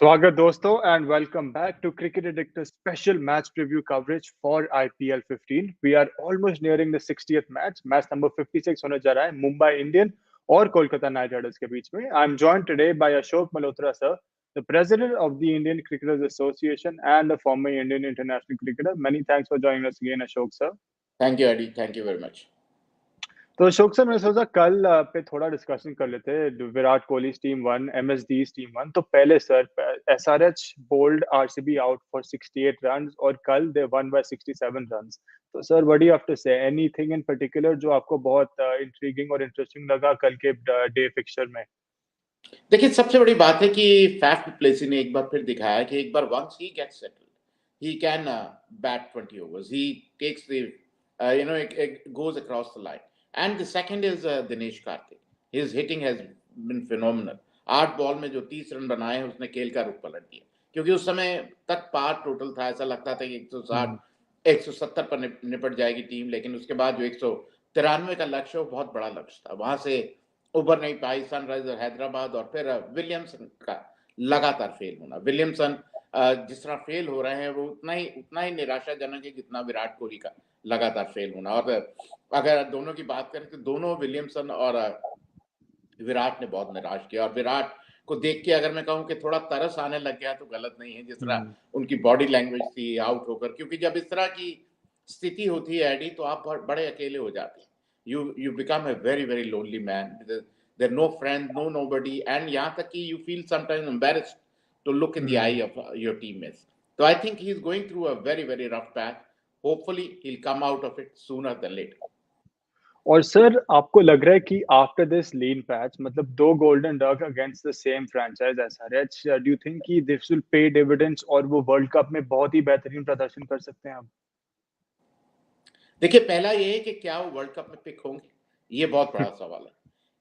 स्वागत दोस्तों and welcome back to Cricket Addictor's special match preview coverage for IPL 15. We are almost nearing the 60th match number 56 होने जा रहा है Mumbai Indian और कोलकाता नाइट राइडर्स के बीच में. I'm joined today by Ashok Malhotra sir, the president of the Indian Cricketers Association and a former Indian international cricketer. Many thanks for joining us again, Ashok sir. Thank you, Eddie. Thank you very much. तो Ashok sir, मैंने सोचा कल पे थोड़ा discussion कर लेते हैं. Virat Kohli team 1, MSD team 1. तो पहले sir, SRH bowled RCB out for 68 runs और कल दे वन बाय 67 रन्स. तो sir, what do you have to say? Anything in particular जो आपको बहुत इंट्रिगिंग और इंटरेस्टिंग लगा कल के डे फिक्सचर में? देखिए, सबसे बड़ी बात है कि फैफ डू प्लेसी ने एक बार फिर दिखाया कि एक बार once he gets settled he can bat 20 overs. He takes the goes across the line. And the second is Dinesh Karthik. His hitting has been phenomenal. 8 ball में जो 30 रन बनाए हैं उसने खेल का रुख पलट दिया, क्योंकि उस समय तक पार टोटल था. ऐसा लगता था कि 160 170 पर निपट जाएगी टीम, लेकिन उसके बाद जो 193 का लक्ष्य वो बहुत बड़ा लक्ष्य था, वहां से उभर नहीं पाई सनराइजर हैदराबाद. और फिर विलियमसन का लगातार फेल होना. विलियमसन जिस तरह फेल हो रहे हैं वो उतना ही निराशाजनक है जितना विराट कोहली का लगातार फेल होना. और अगर दोनों की बात करें तो दोनों विलियमसन और विराट ने बहुत निराश किया. और विराट को देख के अगर मैं कहूं कि थोड़ा तरस आने लग गया तो गलत नहीं है, जिस तरह उनकी बॉडी लैंग्वेज थी आउट होकर. क्योंकि जब इस तरह की स्थिति होती है एडी, तो आप बड़े अकेले हो जाते हैं. you become a very very lonely man. There are no friends, nobody, and यहाँ तक कि you feel sometimes embarrassed to look in the eye of your teammates. So I think he's going through a very very rough patch. Hopefully he'll come out of it sooner than later. और sir, आपको लग रहा है कि after this lean patch, मतलब 2 golden duck against the same franchise SRH, do you think कि this will pay dividends और वो वर्ल्ड कप में बहुत ही बेहतरीन प्रदर्शन कर सकते हैं अब? देखिए, पहला ये है कि क्या वो वर्ल्ड कप में पिक होंगे, ये बहुत बड़ा सवाल है.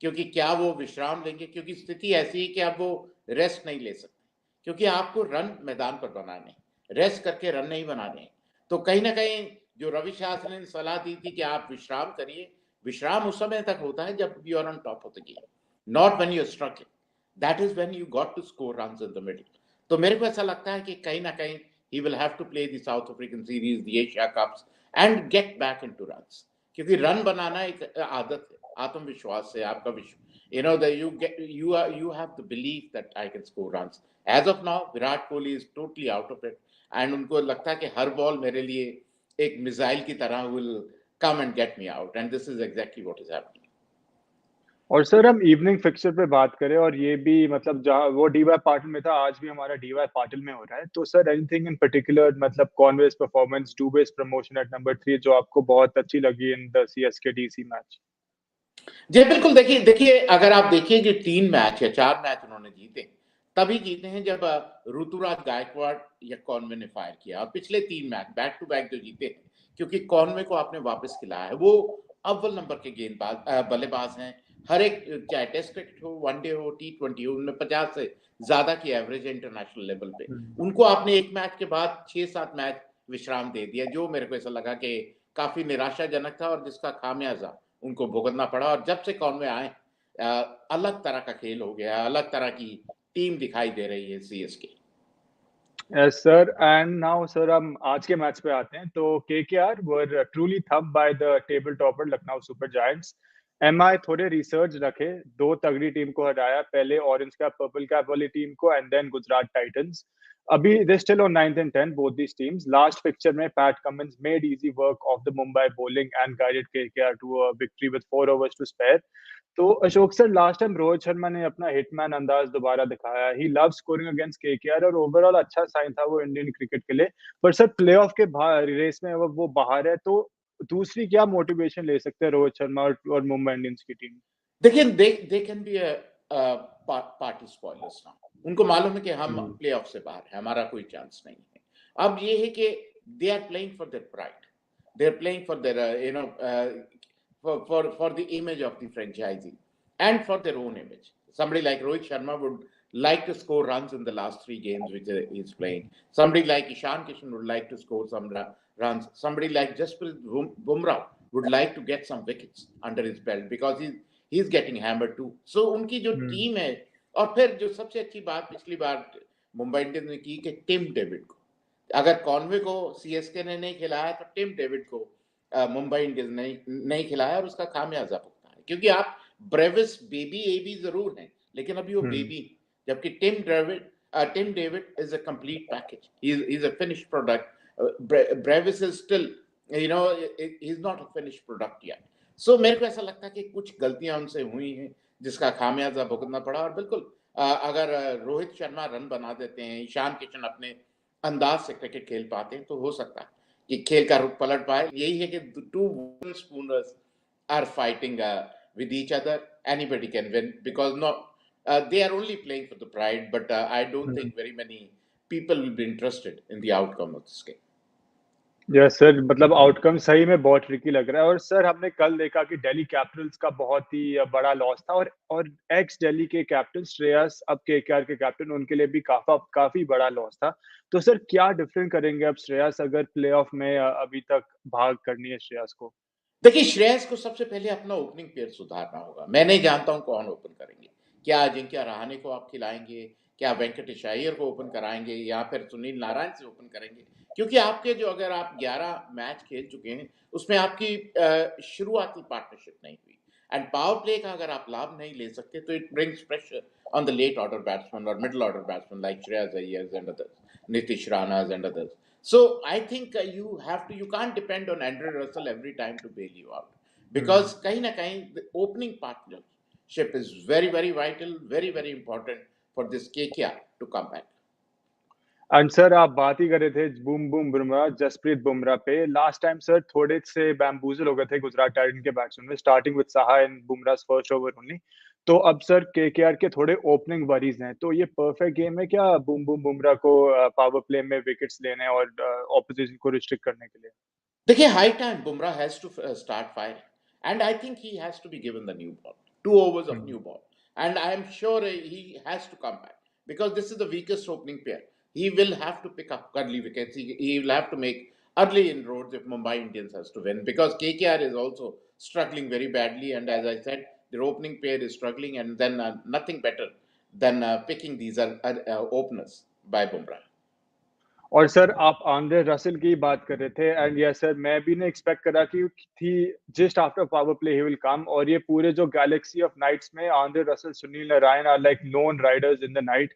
क्योंकि क्या वो विश्राम लेंगे, क्योंकि स्थिति ऐसी है कि अब वो रेस्ट नहीं ले सकते, क्योंकि आपको रन मैदान पर बनाने, रेस्ट करके रन नहीं बनाने. तो कहीं ना कहीं जो रवि शास्त्री ने सलाह दी थी कि आप विश्राम करिए, विश्राम उस समय तक होता है जब you are on top of the game, not when you are struggling. That is when you got to score runs in the middle. तो मेरे को ऐसा लगता है कि कहीं ना कहीं ही will have to play the South African series, the Asia cups and get back into runs. क्योंकि रन बनाना एक आदत है, आत्मविश्वास से आपका you have the belief that I can score runs. As of now, Virat Kohli is totally out of it, and उनको लगता है कि हर बॉल मेरे लिए एक मिसाइल की तरह will come and get me out, and this is exactly what is happening. और सर, हम इवनिंग फिक्सचर पे बात करें, और ये भी मतलब जहाँ वो डीवाई पाटिल में था, आज भी हमारा डीवाई पाटिल में हो रहा है. तो सर, एनीथिंग इन पर्टिकुलर, मतलब Conway's performance, Dube's promotion at number 3 जो आपको बहुत अच्छी लगी in the CSK DC match? जी बिल्कुल. देखिए अगर आप देखिए कि 3 मैच या 4 मैच उन्होंने जीते, तभी जीते हैं जब ऋतुराज गायकवाड़ या कॉनवे ने फायर किया. और पिछले 3 मैच बैक टू बैक जो जीते हैं, क्योंकि कॉनवे को आपने वापस खिलाया है. वो अव्वल नंबर के गेंदबाज बल्लेबाज हैं. हर एक, चाहे टेस्ट क्रिकेट हो, वनडे हो, T20 हो, उनमें 50 से ज्यादा की एवरेज है इंटरनेशनल लेवल पे. उनको आपने एक मैच के बाद 6-7 मैच विश्राम दे दिया, जो मेरे को ऐसा लगा कि काफी निराशाजनक था और जिसका खामियाजा उनको भुगतना पड़ा. और जब से कॉनवे आए, अलग तरह का खेल हो गया, अलग तरह की टीम दिखाई दे रही है CSK. Yes, sir. And now, sir, हम आज के मैच पे आते हैं. तो KKR were truly thumped by the table topper Lucknow super giants. MI थोड़े रिसर्च रखे, 2 तगड़ी टीम को हराया, पहले ऑरेंज कैप पर्पल कैप वाली टीम को एंड देन गुजरात टाइटंस. अभी they still on 9th and 10th, both these teams. Last picture में Pat Cummins made easy work of the Mumbai bowling and guided KKR to a victory with 4 overs to spare. तो Ashok sir, last time Rohit Sharma ने अपना hitman अंदाज दोबारा दिखाया. ही love scoring against KKR और overall अच्छा sign था वो इंडियन क्रिकेट के लिए. पर सर, प्लेऑफ के रेस में वो बाहर है, तो दूसरी क्या मोटिवेशन ले सकते हैं रोहित शर्मा और मुंबई इंडियंस की टीम? देखिए, they can be party spoilers now. उनको मालूम है कि हम प्लेऑफ से बाहर हैं, हमारा कोई चांस नहीं है. अब ये है कि they are playing for their pride, they are playing for their for the image of the franchisee and for their own image. Somebody like Rohit Sharma would like to score runs in the last 3 games which he's playing. Somebody like Ishan Kishan would like to score some runs. Somebody like Jasprit Bumrah would like to get some wickets under his belt because he's getting hammered too. So उनकी जो team है, और फिर जो सबसे अच्छी बात पिछली बार मुंबई इंडियंस ने की कि टिम डेविड को, अगर कॉनवे को सीएसके ने नहीं खिलाया तो टिम डेविड को मुंबई इंडियंस ने नहीं खिलाया और उसका खामियाजा भुगता है। क्योंकि आप ब्रेविस बेबी एबी जरूर हैं, लेकिन अभी वो बेबी, जबकि Tim David is a complete package, he is a finished product. Brevis is still, you know, he is not a finished product yet. So मेरे को ऐसा लगता है कि कुछ गलतियां उनसे हुई हैं जिसका खामियाजा भुगतना पड़ा। और बिल्कुल अगर रोहित शर्मा रन बना देते हैं, ईशान किशन अपने अंदाज से क्रिकेट खेल पाते हैं, तो हो सकता है कि खेल का रुख पलट पाए। यही है कि two wooden spooners are fighting with each other, anybody can win, because not they are only playing for the pride, but I don't think very many people will be interested in the outcome of this game. Yes sir, मतलब outcome सही में बहुत tricky लग रहा है। और sir हमने कल देखा कि दिल्ली कैपिटल्स का बहुत ही बड़ा लॉस था, और एक्स दिल्ली के कैप्टन श्रेयस, अब केकेआर के कैप्टन, उनके लिए भी काफी बड़ा लॉस था। तो सर क्या डिफरेंट करेंगे अब श्रेयस, अगर प्लेऑफ में अभी तक भाग करनी है श्रेयस को? देखिए, श्रेयस को सबसे पहले अपना ओपनिंग पेयर सुधारना होगा। मैं नहीं जानता हूं कौन ओपन करेंगे। क्या अजिंक्य रहाणे को आप खिलाएंगे, क्या वेंकटेश अय्यर को ओपन कराएंगे, या फिर सुनील नारायण से ओपन करेंगे? क्योंकि आपके जो, अगर आप 11 मैच खेल चुके हैं उसमें आपकी शुरुआती पार्टनरशिप नहीं हुई, एंड पावर प्ले का अगर आप लाभ नहीं ले सकते तो it brings pressure on the late order batsman और middle order batsman like Shreyas Iyer and others, Nitish Rana and others. So I think you can't depend on Andre Russell every time to bail you out, because kahin na kahin the opening partnership is very very vital, very very important for this KKR to come back. And sir आप बात ही कर रहे थे boom boom Bumrah, Jasprit Bumrah पे। Last time sir थोड़े से बैम्बूजल हो गए थे गुजरात टाइटन के बैट्समैन में, starting with Saha and Bumrah's first over only. तो अब सर केकेआर के थोड़े ओपनिंग वरीज हैं, तो ये परफेक्ट गेम है क्या बूम बूम बुमराह को पावर प्ले में विकेट्स लेने और ऑपोजिशन को रिस्ट्रिक्ट करने के लिए? देखिए, high time Bumrah has to start firing, and I think he has to be given the new ball, 2 overs of new ball, and I am sure he has to come back, because this is the weakest opening pair. He will have to pick up early wickets. He will have to make early inroads if Mumbai Indians has to win, because KKR is also struggling very badly, and as I said, their opening pair is struggling, and then nothing better than picking these openers by Bumrah. और sir आप Andre Russell की बात कर रहे थे, and yes sir, मैं भी नहीं एक्सपेक्ट करा कि थी just after power play he will come. और ये पूरे जो गैलेक्सी ऑफ नाइट्स में Andre Russell, Sunil Narine are like lone riders in the night.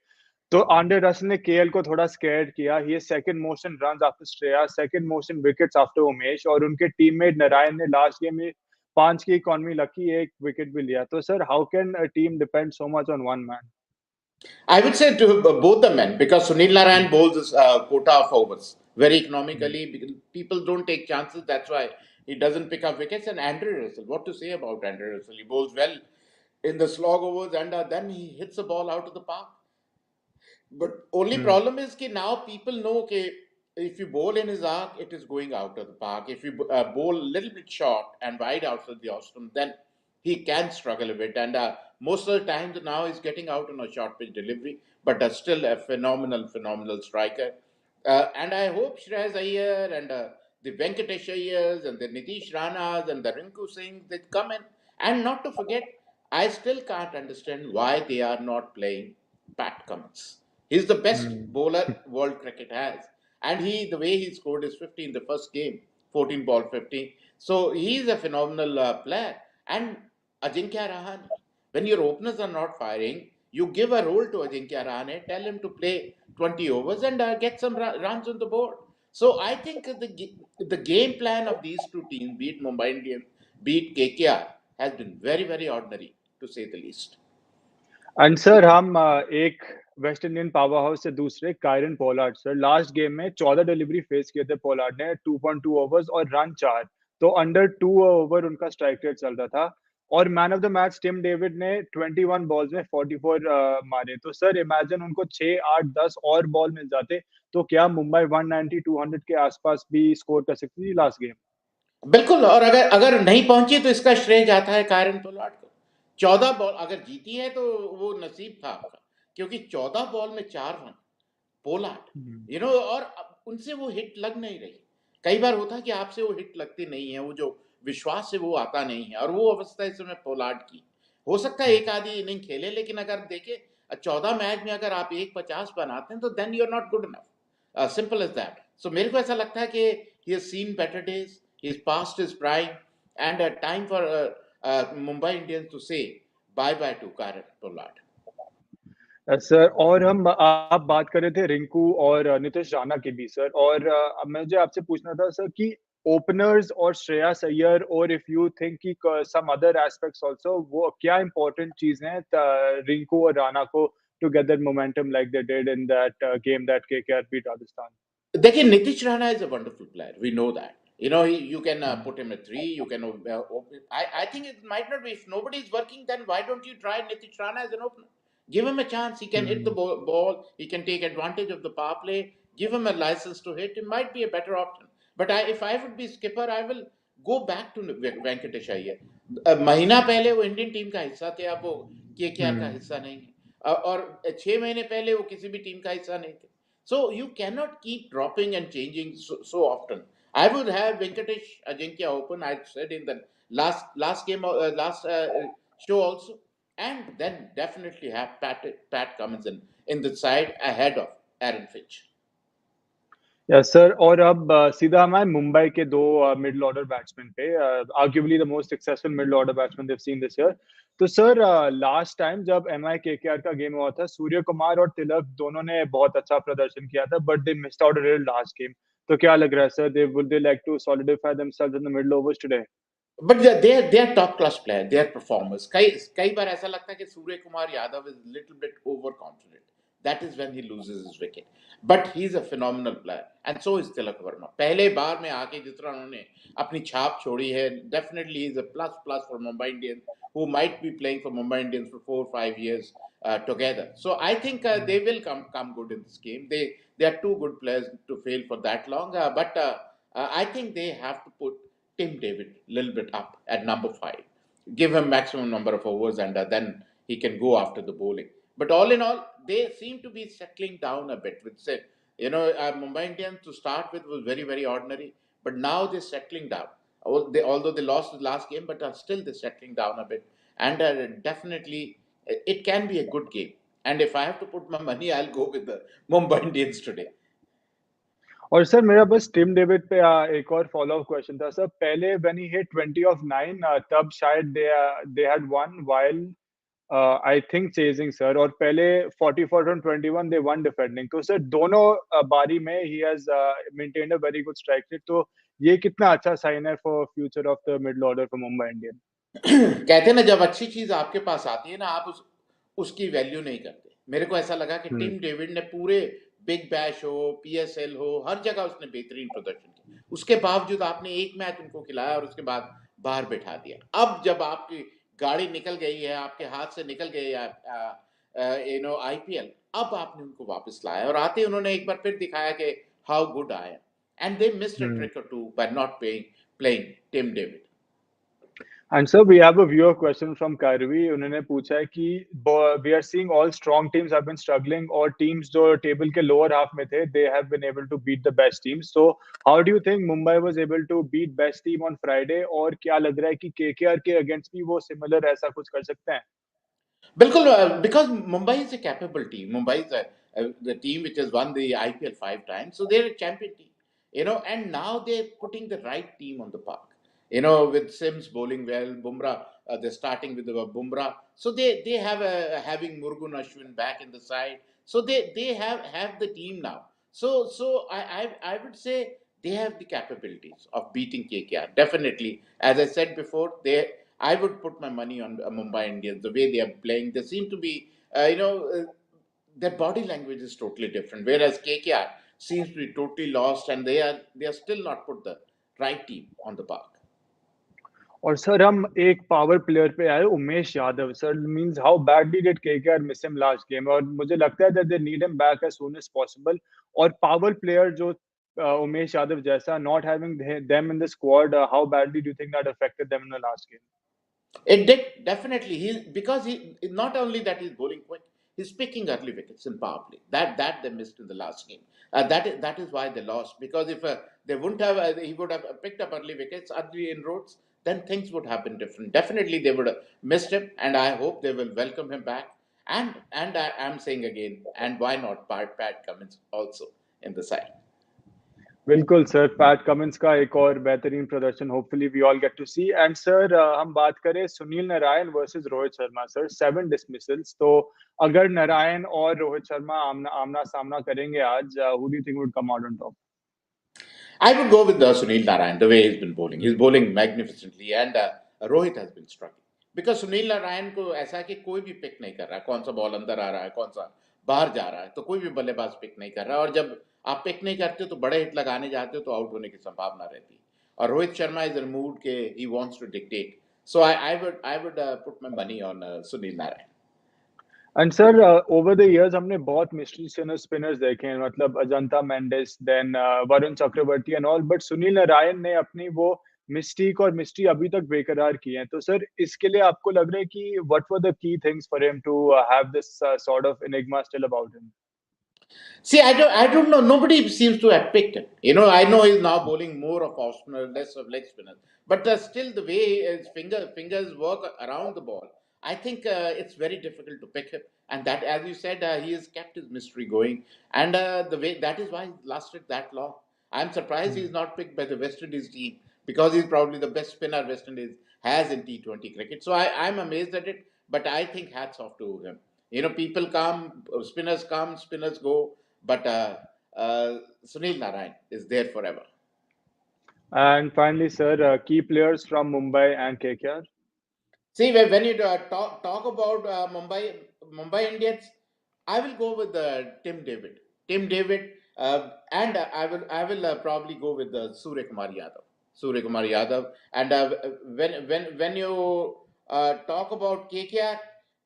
तो आंद्रे रसल ने केएल को थोड़ा स्कैर्ड किया। He second motion runs after Shreyas, second motion wickets after Umesh, और उनके टीममेट नारायण ने लास्ट गेम में 5 की इकॉनमी लकी, 1 विकेट भी लिया। तो sir how can a team depend so much on one man? I would say to both the men, because Sunil Narayan bowls this quota of overs very economically. Because people don't take chances, that's why he doesn't pick up wickets. And Andre Russell, what to say about Andre Russell? He bowls well in the slog overs, and then he hits the ball out of the park. But only problem is that now people know that if you bowl in his arc, it is going out of the park. If you bowl a little bit short and wide outside the ostrom, then he can struggle a bit. And most of the times now he's getting out on a short pitch delivery, but still a phenomenal striker. And I hope Shreyas Iyer and the Venkatesh Iyers and the Nitish Ranas and the Rinku Singh, they come in. And not to forget, I still can't understand why they are not playing Pat Cummins. He's the best bowler world cricket has. And the way he scored is 50 in the first game, 14 ball 15. So he's a phenomenal player. And Ajinkya Rahane, when your openers are not firing, you give a role to Ajinkya Rahane, tell him to play 20 overs and get some runs on the board. So I think the game plan of these two teams, be it Mumbai Indians, be it KKR, has been very, very ordinary, to say the least. And sir हम एक West Indian powerhouse से दूसरे, Kieron Pollard sir, last game में 14 delivery face किए थे Pollard ने, 2.2 overs और run 4। तो अंडर 2 ओवर उनका स्ट्राइक रेट चल रहा था। और man of the match Tim David ने 21 बॉल्स में 44 मारे। तो सर इमेजिन उनको 6 8 10 और बॉल मिल जाते, तो क्या मुंबई 190 200 के आसपास भी स्कोर कर सकती थी लास्ट गेम? बिल्कुल, और अगर अगर नहीं पहुंची तो इसका श्रेय जाता है कायरन पोलार्ड को। 14 बॉल अगर जीती है तो वो नसीब था आपका, क्योंकि 14 बॉल में 4 रन पोलार्ड, और उनसे वो हिट लग नहीं रही। कई बार होता है कि आपसे वो हिट लगती नहीं है, वो जो विश्वास से वो आता नहीं है, और वो अवस्था इस समय पोलार्ड की। हो सकता है एक आधी इनिंग खेले, लेकिन अगर देखे 14 मैच में अगर आप 150 बनाते हैं तो then you are not good enough, simple as that. So मेरे को ऐसा लगता है कि he has seen better days, he is past his prime, and time for Mumbai Indians to say bye bye to Kieron Pollard. Sir और हम आप बात कर रहे थे रिंकू और नीतीश राणा की भी सर और मुझे आपसे पूछना था सर कि ओपनर्स और श्रेयस अय्यर और इफ यू थिंक कि सम अदर एस्पेक्ट्स आल्सो वो क्या इंपॉर्टेंट चीजें हैं रिंकू और राणा को to get that momentum like they did in that game that KKR beat Rajasthan. देखिए, Nitish Rana is a wonderful player. We know that. You know, you can put him at three. You can open. I think it might not be. If nobody is working, then why don't you try Nitish Rana as an opener? Give him a chance. He can hit the ball. He can take advantage of the power play. Give him a license to hit. It might be a better option. But if I would be skipper, I will go back to Venkatesh Iyer. महीना पहले वो Indian team का हिस्सा थे, अब वो KKR का हिस्सा नहीं है. और 6 महीने पहले वो किसी भी टीम का हिस्सा नहीं थे. So you cannot keep dropping and changing so often. I would have Venkatesh Ajinkya open. I said in the last game, last show also, and then definitely have Pat Cummins in the side ahead of Aaron Finch. Yes sir और अब सीधा हम आए मुंबई के दो middle order batsman पे arguably the most successful middle order batsman they've seen this year. तो sir last time जब एमआई केकेआर का गेम हुआ था सूर्य कुमार और तिलक दोनों ने बहुत अच्छा प्रदर्शन किया था but they missed out a last game. तो क्या लग रहा है sir they would they like to solidify themselves in the middle overs today? But they are top class players. They are performers. कई बार ऐसा लगता है कि Surya Kumar Yadav is little bit overconfident. That is when he loses his wicket. But he is a phenomenal player, and so is Tilak Verma. पहले बार में आके जिस तरह उन्होंने अपनी छाप छोड़ी है, definitely he is a plus for Mumbai Indians, who might be playing for Mumbai Indians for 4 or 5 years together. So I think they will come good in this game. They are too good players to fail for that long. But I think they have to put Tim David a little bit up at number 5. Give him maximum number of overs, and then he can go after the bowling. But all in all, they seem to be settling down a bit. With say, Mumbai Indians to start with was very ordinary, but now they're settling down. Although they lost the last game, but still they're settling down a bit, and definitely it can be a good game. And if I have to put my money, I'll go with the Mumbai Indians today. और sir मेरा बस Tim David पे एक और follow up question था sir. पहले when he hit 20 of 9 तब शायद they had one while I think chasing sir और पहले 44 on 21 दे वन डिफेंडिंग. तो सर दोनों बारी में he has maintained a very good strike rate. तो ये कितना अच्छा साइन है for future of the middle order for Mumbai Indian. कहते हैं ना, जब अच्छी चीज आपके पास आती है ना, आप उसकी वैल्यू नहीं करते. मेरे को ऐसा लगा कि टिम डेविड ने पूरे बिग बैश हो, पीएसएल हो, हर जगह उसने बेहतरीन प्रदर्शन किया. उसके बावजूद आपने एक मैच उनको खिलाया और उसके बाद बाहर बैठा दिया. अब जब आपकी गाड़ी निकल गई है, आपके हाथ से निकल गई है आईपीएल, अब आपने उनको वापस लाया और आते उन्होंने एक बार फिर दिखाया कि how good I am. And they missed a trick और too by not playing Tim David. And sir, we have a viewer question from Karvi. उन्होंने पूछा है कि we are seeing all strong teams have been struggling और teams जो table के lower half में थे, they have been able to beat the best teams. So how do you think Mumbai was able to beat best team on Friday? और क्या लग रहा है कि KKR के against भी वो similar ऐसा कुछ कर सकते हैं? बिल्कुल, because Mumbai is a capable team. Mumbai is the team which has won the IPL 5 times, so they're a champion team. And now they're putting the right team on the park. With Sims bowling well, Bumrah, they're starting with Bumrah, so they have having Murugan Ashwin back in the side, so they have the team now. So I would say they have the capabilities of beating KKR. Definitely, as I said before, I would put my money on Mumbai Indians. The way they are playing, they seem to be, their body language is totally different. Whereas KKR seems to be totally lost, and they are still not put the right team on the park. और sir हम एक power player पे आए Umesh Yadav. Sir means how badly did KKR miss him last game और मुझे लगता है that they need him back as soon as possible. और पावर प्लेयर जो उमेश यादव जैसा not having them in the squad, how badly do you think that affected them in the last game? It did definitely. Because he not only that he's bowling quick, he's picking early wickets in power play. That they missed in the last game. That is why they lost. Because if they wouldn't have, he would have picked up early wickets, early inroads. then things would have been different. Definitely, they would have missed him, and I hope they will welcome him back. And I am saying again, and why not Pat Cummins also in the side? बिल्कुल sir, Pat Cummins का एक और बेहतरीन प्रदर्शन hopefully we all get to see. And sir हम बात करें Sunil Narine versus Rohit Sharma sir, 7 dismissals. तो अगर नारायण और रोहित शर्मा आमना आमना सामना करेंगे आज, who do you think would come out on top? I would go with Sunil Narayan, the way he's been bowling. He's bowling magnificently, and Rohit has been struggling. Because Sunil Narayan को ऐसा है कि कोई भी pick नहीं कर रहा, कौन सा बॉल अंदर आ रहा है, कौन सा बाहर जा रहा है, तो कोई भी बल्लेबाज पिक नहीं कर रहा। और जब आप पिक नहीं करते हो तो बड़े हिट लगाने जाते हो तो आउट होने की संभावना रहती है। और रोहित शर्मा इज रिमूव्ड के he wants to dictate, so I would put my money on Sunil Narine. And sir over the years हमने बहुत मिस्ट्री स्पिनर्स देखे हैं, मतलब Ajantha Mendis, then Varun Chakravarthy and all, but Sunil Narine ने अपनी वो मिस्टीक और मिस्ट्री अभी तक बेकरार की है। तो सर इसके लिए आपको लग रहा है कि what were the key things for him to have this sort of enigma still about him? See, I don't know. Nobody seems to have picked him. I know he's now bowling more of off spinner, less of leg spinner. But still, the way his fingers work around the ball, I think it's very difficult to pick him. And that, as you said, he has kept his mystery going. And the way that is why he lasted that long. I'm surprised he's not picked by the West Indies team because he's probably the best spinner West Indies has in T20 cricket. So I'm amazed at it. But I think hats off to him. People come, spinners go, but Sunil Narayan is there forever. And finally, sir, key players from Mumbai and KKR. See, when you talk about Mumbai Indians, I will go with Tim David. Tim David, and I will probably go with Surya Kumar Yadav. Surya Kumar Yadav, and when you talk about KKR,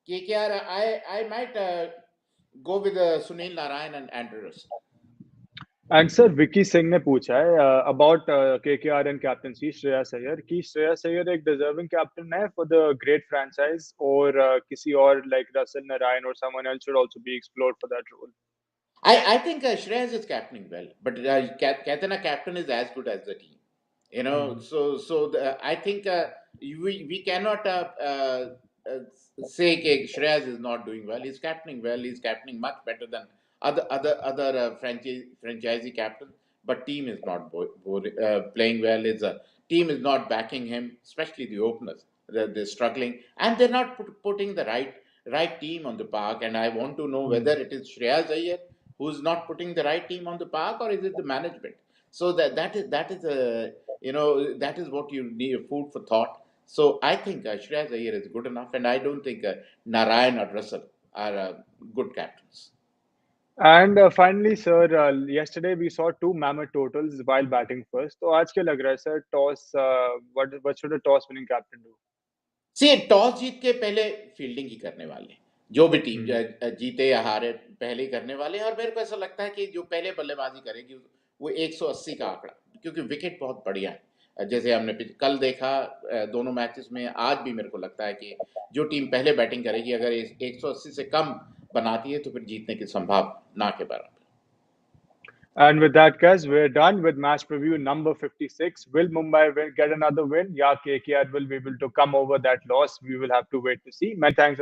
I might go with Sunil Narayan and Andrew Russell. And sir Vicky Singh ने पूछा है about KKR and captaincy Shreyas Iyer, कि श्रेयस अय्यर एक deserving captain है for the great franchise, और किसी और like Russell Narine और someone else should also be explored for that role? I think Shreyas is captaining well, but Katana captain is as good as the team. I think we cannot uh, say that Shreyas is not doing well. He's captaining well. He's captaining much better than other franchisee captains. But team is not playing well. His team is not backing him, especially the openers. They're struggling, and they're not putting the right team on the park. And I want to know whether it is Shreyas Iyer who's not putting the right team on the park, or is it the management? So that is what you need, food for thought. So I think Shreyas Iyer is good enough, and I don't think Narayan or Russell are good captains. And finally, sir, yesterday we saw two mammoth totals while batting first. तो आज क्या लग रहा है sir, toss what should a toss winning captain do? See toss जीत के पहले fielding ही करने वाले, जो भी टीम जीते या हारे पहले ही करने वाले हैं। और मेरे को ऐसा लगता है कि जो पहले बल्लेबाजी करेगी वो 180 का आंकड़ा, क्योंकि विकेट बहुत बढ़िया है। जैसे हमने कल देखा दोनों मैचेस में, आज भी मेरे को लगता है कि जो टीम पहले बैटिंग करेगी अगर 180 से कम बनाती है तो फिर जीतने की संभावना ना के बराबर। And with that, guys, we're done with match preview number 56. Will Mumbai get another win? Yeah, KKR will be able to come over that loss. We will have to wait to see. Many thanks.